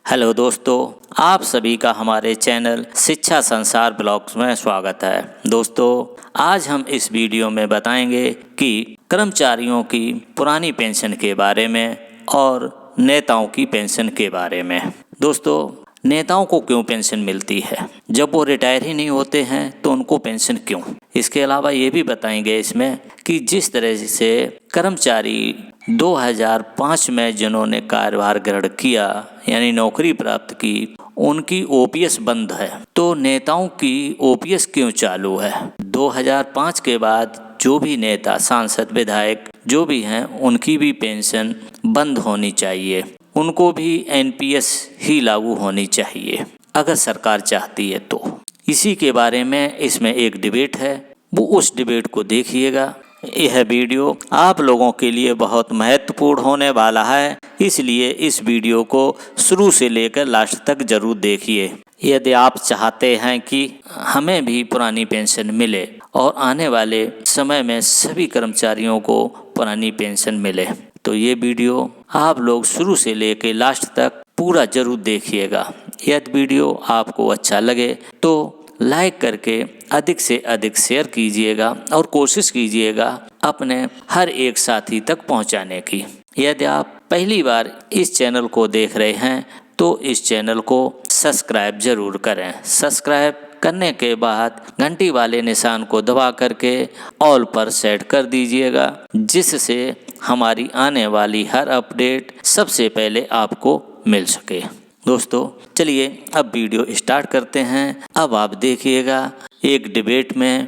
Hello दोस्तों, आप सभी का हमारे चैनल शिक्षा संसार ब्लॉग्स में स्वागत है। दोस्तों, आज हम इस वीडियो में बताएंगे कि कर्मचारियों की पुरानी पेंशन के बारे में और नेताओं की पेंशन के बारे में। दोस्तों, नेताओं को क्यों पेंशन मिलती है? जब वो रिटायर ही नहीं होते हैं तो उनको पेंशन क्यों? इसके अलावा ये भी बताएंगे इसमें कि जिस तरह से कर्मचारी 2005 में जिन्होंने कार्यभार ग्रहण किया यानी नौकरी प्राप्त की, उनकी ओपीएस बंद है, तो नेताओं की ओपीएस क्यों चालू है? 2005 के बाद जो भी नेता, सांसद, विधायक जो भी हैं, उनकी भी पेंशन बंद होनी चाहिए। उनको भी एनपीएस ही लागू होनी चाहिए अगर सरकार चाहती है तो। इसी के बारे में इसमें एक डिबेट है, वो उस डिबेट को देखिएगा। यह वीडियो आप लोगों के लिए बहुत महत्वपूर्ण होने वाला है, इसलिए इस वीडियो को शुरू से लेकर लास्ट तक जरूर देखिए। यदि आप चाहते हैं कि हमें भी पुरानी पेंशन मिले और आने वाले समय में सभी कर्मचारियों को पुरानी पेंशन मिले, तो ये वीडियो आप लोग शुरू से लेकर लास्ट तक पूरा जरूर देखिएगा। यदि वीडियो आपको अच्छा लगे तो लाइक करके अधिक से अधिक शेयर कीजिएगा और कोशिश कीजिएगा अपने हर एक साथी तक पहुंचाने की। यदि आप पहली बार इस चैनल को देख रहे हैं तो इस चैनल को सब्सक्राइब जरूर करें। सब्सक्राइब करने के बाद घंटी वाले निशान को दबा करके ऑल पर सेट कर दीजिएगा, जिससे हमारी आने वाली हर अपडेट सबसे पहले आपको मिल सके। दोस्तों, चलिए अब वीडियो स्टार्ट करते हैं। अब आप देखिएगा एक डिबेट में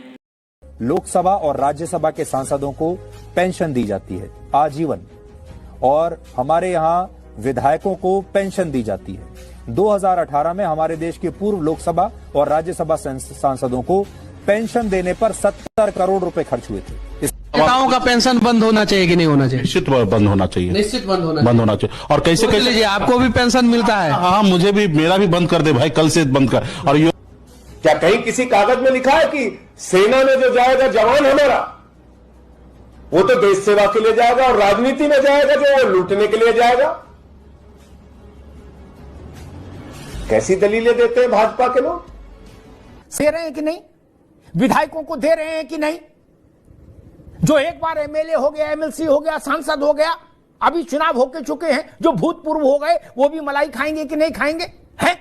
लोकसभा और राज्यसभा के सांसदों को पेंशन दी जाती है आजीवन, और हमारे यहाँ विधायकों को पेंशन दी जाती है। 2018 में हमारे देश के पूर्व लोकसभा और राज्यसभा सांसदों को पेंशन देने पर 70 करोड़ रुपए खर्च हुए थे। नेताओं का पेंशन बंद होना चाहिए कि नहीं होना चाहिए? निश्चित बंद होना चाहिए। निश्चित बंद होना चाहिए। और कैसे कैसे आपको भी पेंशन मिलता है? हाँ, मुझे भी, मेरा भी बंद कर दे भाई, कल से बंद कर। और ये क्या कहीं किसी कागज में लिखा है कि सेना में जो जाएगा जवान हमारा, वो तो देश सेवा के लिए जाएगा, और राजनीति में जाएगा जो वो लूटने के लिए जाएगा? कैसी दलीलें देते हैं भाजपा के लोग? दे रहे हैं कि नहीं? विधायकों को दे रहे हैं कि नहीं? जो एक बार एमएलए हो गया, एमएलसी हो गया, सांसद हो गया, अभी चुनाव होके चुके हैं, जो भूतपूर्व हो गए, वो भी मलाई खाएंगे कि नहीं खाएंगे? हैं?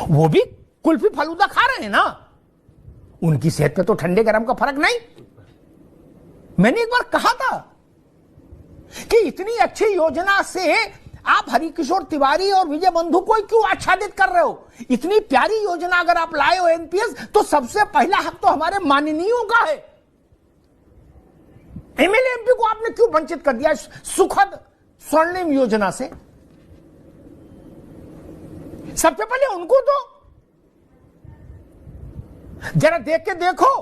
वो भी कुल्फी फलूदा खा रहे हैं ना। उनकी सेहत पे तो ठंडे गरम का फर्क नहीं। मैंने एक बार कहा था कि इतनी अच्छी योजना से आप हरिकिशोर तिवारी और विजय बंधु को क्यों आच्छादित कर रहे हो? इतनी प्यारी योजना अगर आप लाए हो एनपीएस, तो सबसे पहला हक तो हमारे माननीयों का है। एमएलए एमपी को आपने क्यों वंचित कर दिया सुखद स्वर्णिम योजना से? सबसे पहले उनको तो जरा देख के देखो,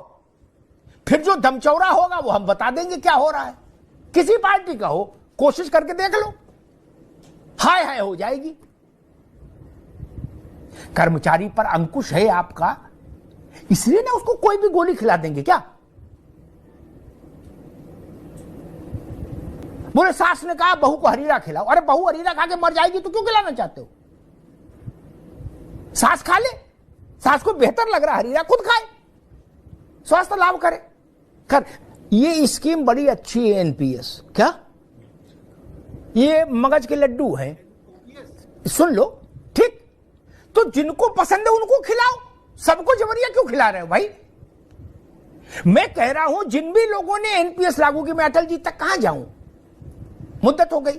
फिर जो दमचौरा होगा वो हम बता देंगे क्या हो रहा है। किसी पार्टी का हो, कोशिश करके देख लो, हाय हाय हो जाएगी। कर्मचारी पर अंकुश है आपका, इसलिए ना उसको कोई भी गोली खिला देंगे क्या? बोले सास ने कहा बहू को हरीरा खिलाओ। अरे बहू हरीरा खा के मर जाएगी तो क्यों खिलाना चाहते हो? सास खा ले, सास को बेहतर लग रहा हरीरा, खुद खाए, स्वास्थ्य लाभ करे। कर ये स्कीम बड़ी अच्छी है एनपीएस। क्या ये मगज के लड्डू हैं? सुन लो, ठीक? तो जिनको पसंद है उनको खिलाओ, सबको जबरिया क्यों खिला रहे हो भाई? मैं कह रहा हूं जिन भी लोगों ने एनपीएस लागू की, मैं अटल जी तक कहां जाऊं, मुद्दत हो गई।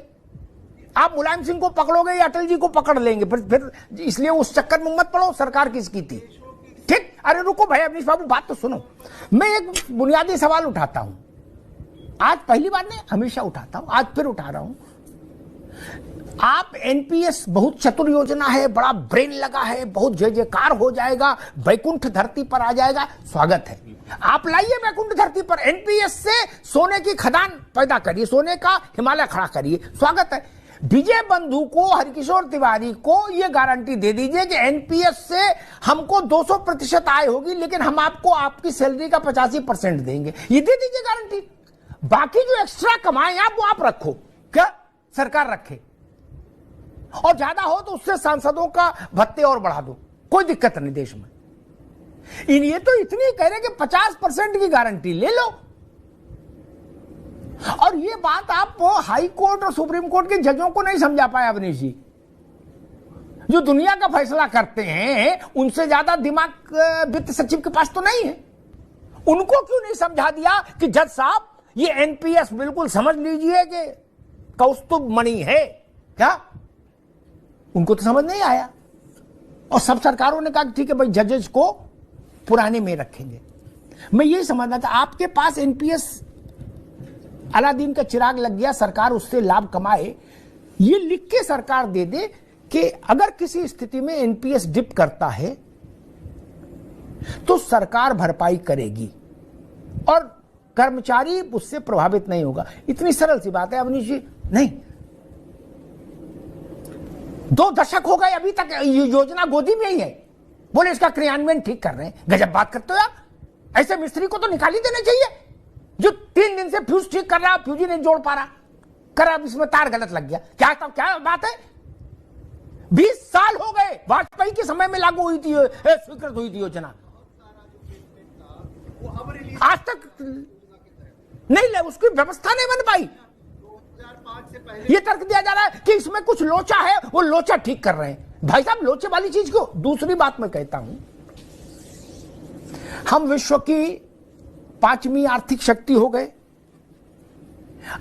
आप मुलायम सिंह को पकड़ोगे या अटल जी को पकड़ लेंगे, फिर इसलिए उस चक्कर में मत पड़ो। सरकार किसकी थी? ठीक? अरे रुको भाई अवनीश बाबू, बात तो सुनो। मैं एक बुनियादी सवाल उठाता हूं, आज पहली बार नहीं, हमेशा उठाता हूं, आज फिर उठा रहा हूं। आप एनपीएस बहुत चतुर योजना है, बड़ा ब्रेन लगा है, बहुत जय जयकार हो जाएगा, वैकुंठ धरती पर आ जाएगा, स्वागत है। आप लाइए वैकुंठ धरती पर, एनपीएस से सोने की खदान पैदा करिए, सोने का हिमालय खड़ा करिए, स्वागत है। विजय बंधु को, हरकिशोर तिवारी को ये गारंटी दे दीजिए कि एनपीएस से हमको 200% आय होगी, लेकिन हम आपको आपकी सैलरी का 85% देंगे। ये दे दीजिए गारंटी। बाकी जो एक्स्ट्रा कमाएं आप, वो आप रखो। क्या सरकार रखे, और ज्यादा हो तो उससे सांसदों का भत्ते और बढ़ा दो, कोई दिक्कत नहीं देश में। ये तो इतनी कह रहे कि 50% की गारंटी ले लो। और ये बात आप हाई कोर्ट और सुप्रीम कोर्ट के जजों को नहीं समझा पाए अवनीश जी, जो दुनिया का फैसला करते हैं उनसे ज्यादा दिमाग वित्त सचिव के पास तो नहीं है। उनको क्यों नहीं समझा दिया कि जज साहब ये एनपीएस बिल्कुल समझ लीजिए कि कौस्तुभ मणि है क्या? उनको तो समझ नहीं आया, और सब सरकारों ने कहा ठीक है भाई जजेस को पुराने में रखेंगे। मैं यही समझना था, आपके पास एनपीएस अलादीन का चिराग लग गया, सरकार उससे लाभ कमाए, ये लिख के सरकार दे दे कि अगर किसी स्थिति में एनपीएस डिप करता है तो सरकार भरपाई करेगी और कर्मचारी उससे प्रभावित नहीं होगा। इतनी सरल सी बात है अवनीश जी। नहीं, 2 दशक हो गए अभी तक योजना गोदी में ही है, बोले इसका क्रियान्वयन ठीक कर रहे हैं। गजब बात करते हो यार, ऐसे मिस्त्री को तो निकाल ही देना चाहिए जो 3 दिन से फ्यूज ठीक कर रहा, फ्यूज ही नहीं जोड़ पा रहा, कर अब इसमें तार गलत लग गया। क्या बात है? 20 साल हो गए, वाजपेयी के समय में लागू हुई थी, स्वीकृत हुई थी योजना, आज तक नहीं ले, उसकी व्यवस्था नहीं बन पाई। ये तर्क दिया जा रहा है कि इसमें कुछ लोचा है, वो लोचा ठीक कर रहे हैं। भाई साहब लोचे वाली चीज को। दूसरी बात मैं कहता हूं, हम विश्व की 5वीं आर्थिक शक्ति हो गए।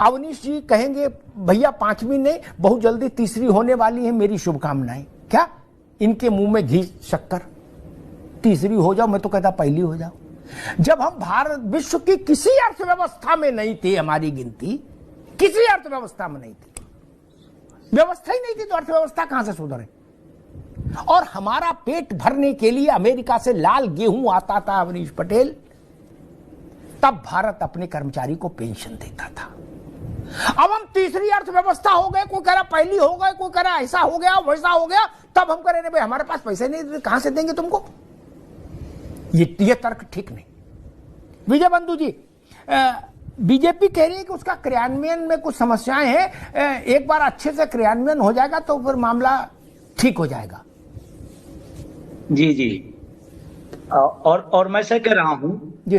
अवनीश जी कहेंगे भैया 5वीं नहीं, बहुत जल्दी तीसरी होने वाली है, मेरी शुभकामनाएं। क्या इनके मुंह में घी शक्कर, तीसरी हो जाओ, मैं तो कहता पहली हो जाओ। जब हम भारत विश्व की किसी अर्थव्यवस्था में नहीं थे, हमारी गिनती किसी अर्थव्यवस्था में नहीं थी, व्यवस्था ही नहीं थी, तो अर्थव्यवस्था कहां से सुधरे? और हमारा पेट भरने के लिए अमेरिका से लाल गेहूं आता था अवनीश पटेल, तब भारत अपने कर्मचारी को पेंशन देता था। अब हम तीसरी अर्थव्यवस्था हो गए, कोई कह रहा पहली हो गए, कोई कह रहा ऐसा हो गया वैसा हो गया, तब हम कह रहे भाई हमारे पास पैसे नहीं, कहां से देंगे तुमको? ये तर्क ठीक नहीं। विजय बंधु जी, बीजेपी कह रही है कि उसका क्रियान्वयन में कुछ समस्याएं हैं, एक बार अच्छे से क्रियान्वयन हो जाएगा तो फिर मामला ठीक हो जाएगा। जी जी, और मैं सर कह रहा हूं,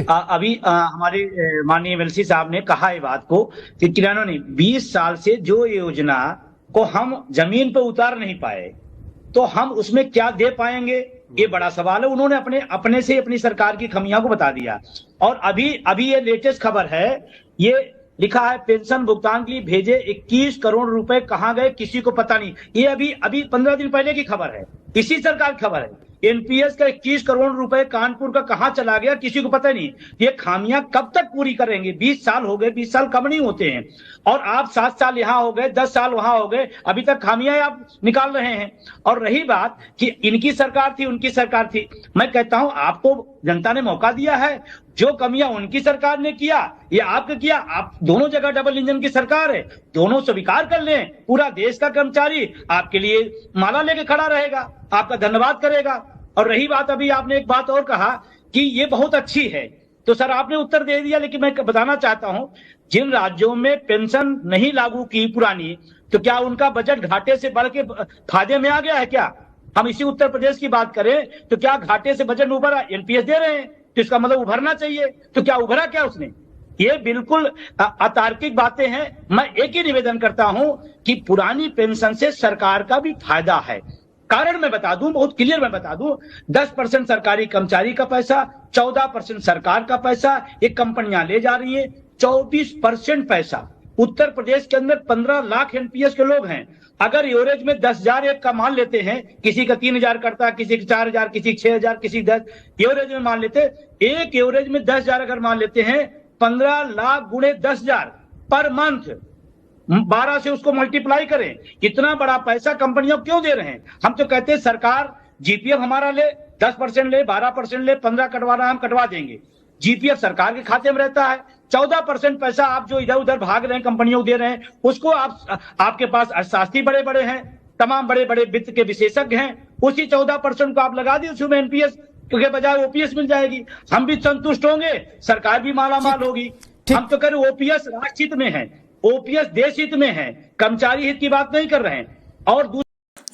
अभी हमारे माननीय एमएलसी साहब ने कहा है बात को कि किरानों ने 20 साल से जो योजना को हम जमीन पर उतार नहीं पाए, तो हम उसमें क्या दे पाएंगे, ये बड़ा सवाल है। उन्होंने अपने से अपनी सरकार की खामियों को बता दिया। और अभी ये लेटेस्ट खबर है, ये लिखा है पेंशन भुगतान के लिए भेजे 21 करोड़ रुपए कहां गए किसी को पता नहीं। ये अभी 15 दिन पहले की खबर है, इसी सरकार की खबर है। एनपीएस का 21 करोड़ रुपए कानपुर का कहां चला गया किसी को पता नहीं। ये खामियां कब तक पूरी करेंगे? 20 साल हो गए, 20 साल कम नहीं होते हैं। और आप 7 साल यहां हो गए, 10 साल वहां हो गए, अभी तक खामियां आप निकाल रहे हैं। और रही बात कि इनकी सरकार थी, उनकी सरकार थी, मैं कहता हूं आपको जनता ने मौका दिया है। जो कमियां उनकी सरकार ने किया, ये आपने किया। आप दोनों जगह डबल इंजन की सरकार है, दोनों स्वीकार कर लें। पूरा देश का कर्मचारी आपके लिए माला लेके खड़ा रहेगा, आपका धन्यवाद करेगा। और रही बात, अभी आपने एक बात और कहा कि ये बहुत अच्छी है, तो सर आपने उत्तर दे दिया, लेकिन मैं बताना चाहता हूं, जिन राज्यों में पेंशन नहीं लागू की पुरानी, तो क्या उनका बजट घाटे से बढ़ के फायदे में आ गया है क्या? हम इसी उत्तर प्रदेश की बात करें तो क्या घाटे से बजट उभरा? एनपीएस दे रहे हैं तो इसका मतलब उभरना चाहिए, तो क्या उभरा क्या उसने? ये बिल्कुल अतार्किक बातें हैं। मैं एक ही निवेदन करता हूं कि पुरानी पेंशन से सरकार का भी फायदा है। कारण मैं बता दूं, बहुत क्लियर मैं बता दूं, 10% सरकारी कर्मचारी का पैसा, 14% सरकार का पैसा, ये कंपनियां ले जा रही है। 24% पैसा उत्तर प्रदेश के अंदर 15 लाख एनपीएस के लोग हैं। अगर एवरेज में 10,000 एक का मान लेते हैं, किसी का 3,000 करता, किसी का 4,000, किसी 6,000, किसी 10, एवरेज में मान लेते, एक एवरेज में 10,000 अगर मान लेते हैं, 15 लाख गुणे 10,000 पर मंथ, 12 से उसको मल्टीप्लाई करें, इतना बड़ा पैसा कंपनियों क्यों दे रहे हैं? हम तो कहते हैं सरकार जीपीएफ हमारा ले, 10% ले, 12% ले, 15 कटवाना हम कटवा देंगे। जीपीएफ सरकार के खाते में रहता है। 14% पैसा आप जो इधर उधर भाग रहे हैं, कंपनियों को दे रहे हैं, उसको आपके पास अर्थशास्त्री बड़े बड़े हैं, तमाम बड़े बड़े वित्त के विशेषज्ञ हैं, उसी 14% को आप लगा दी उसमें एनपीएस के बजाय ओपीएस मिल जाएगी। हम भी संतुष्ट होंगे, सरकार भी माला माल होगी। हम तो करें ओपीएस राष्ट्रहित में है, ओपीएस देश हित में है, कर्मचारी हित की बात नहीं कर रहे हैं। और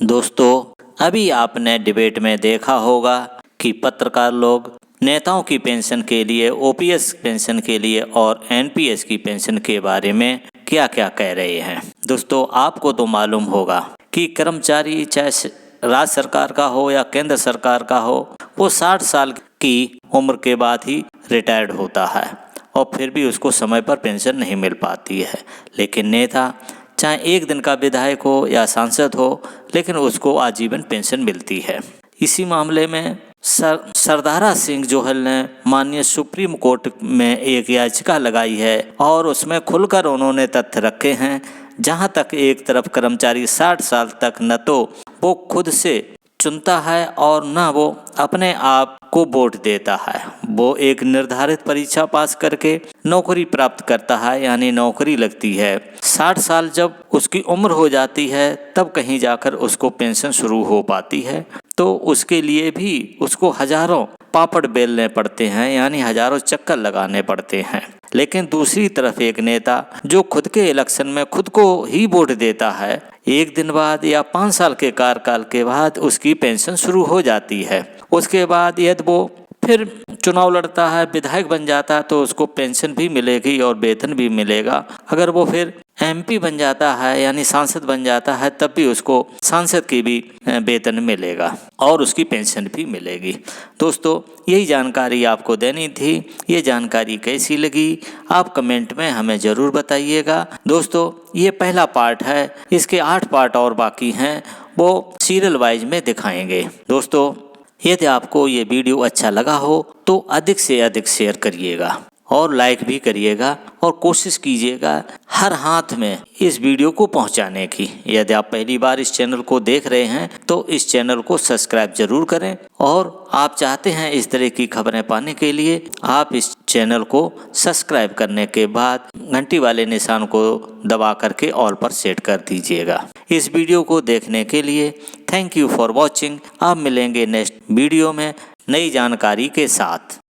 दोस्तों अभी आपने डिबेट में देखा होगा कि पत्रकार लोग नेताओं की पेंशन के लिए, ओपीएस पेंशन के लिए और एनपीएस की पेंशन के बारे में क्या क्या कह रहे हैं। दोस्तों आपको तो मालूम होगा कि कर्मचारी चाहे राज्य सरकार का हो या केंद्र सरकार का हो, वो 60 साल की उम्र के बाद ही रिटायर्ड होता है और फिर भी उसको समय पर पेंशन नहीं मिल पाती है। लेकिन नेता चाहे एक दिन का विधायक हो या सांसद हो, लेकिन उसको आजीवन पेंशन मिलती है। इसी मामले में सरदारा सिंह जोहल ने माननीय सुप्रीम कोर्ट में एक याचिका लगाई है और उसमें खुलकर उन्होंने तथ्य रखे हैं। जहां तक एक तरफ कर्मचारी 60 साल तक न तो वो खुद से चुनता है और न वो अपने आप को वोट देता है, वो एक निर्धारित परीक्षा पास करके नौकरी प्राप्त करता है, यानी नौकरी लगती है। 60 साल जब उसकी उम्र हो जाती है तब कहीं जाकर उसको पेंशन शुरू हो पाती है। तो उसके लिए भी उसको हजारों पापड़ बेलने पड़ते हैं, यानी हजारों चक्कर लगाने पड़ते हैं। लेकिन दूसरी तरफ एक नेता जो खुद के इलेक्शन में खुद को ही वोट देता है, एक दिन बाद या 5 साल के कार्यकाल के बाद उसकी पेंशन शुरू हो जाती है। उसके बाद यदि वो फिर चुनाव लड़ता है, विधायक बन जाता है, तो उसको पेंशन भी मिलेगी और वेतन भी मिलेगा। अगर वो फिर एमपी बन जाता है यानी सांसद बन जाता है, तब भी उसको सांसद की भी वेतन मिलेगा और उसकी पेंशन भी मिलेगी। दोस्तों यही जानकारी आपको देनी थी। ये जानकारी कैसी लगी आप कमेंट में हमें ज़रूर बताइएगा। दोस्तों ये पहला पार्ट है, इसके 8 पार्ट और बाकी हैं, वो सीरियल वाइज में दिखाएंगे। दोस्तों यदि आपको ये वीडियो अच्छा लगा हो तो अधिक से अधिक शेयर करिएगा और लाइक भी करिएगा और कोशिश कीजिएगा हर हाथ में इस वीडियो को पहुंचाने की। यदि आप पहली बार इस चैनल को देख रहे हैं तो इस चैनल को सब्सक्राइब जरूर करें और आप चाहते हैं इस तरह की खबरें पाने के लिए आप इस चैनल को सब्सक्राइब करने के बाद घंटी वाले निशान को दबा करके ऑल पर सेट कर दीजिएगा। इस वीडियो को देखने के लिए थैंक यू फॉर वॉचिंग। आप मिलेंगे नेक्स्ट वीडियो में नई जानकारी के साथ।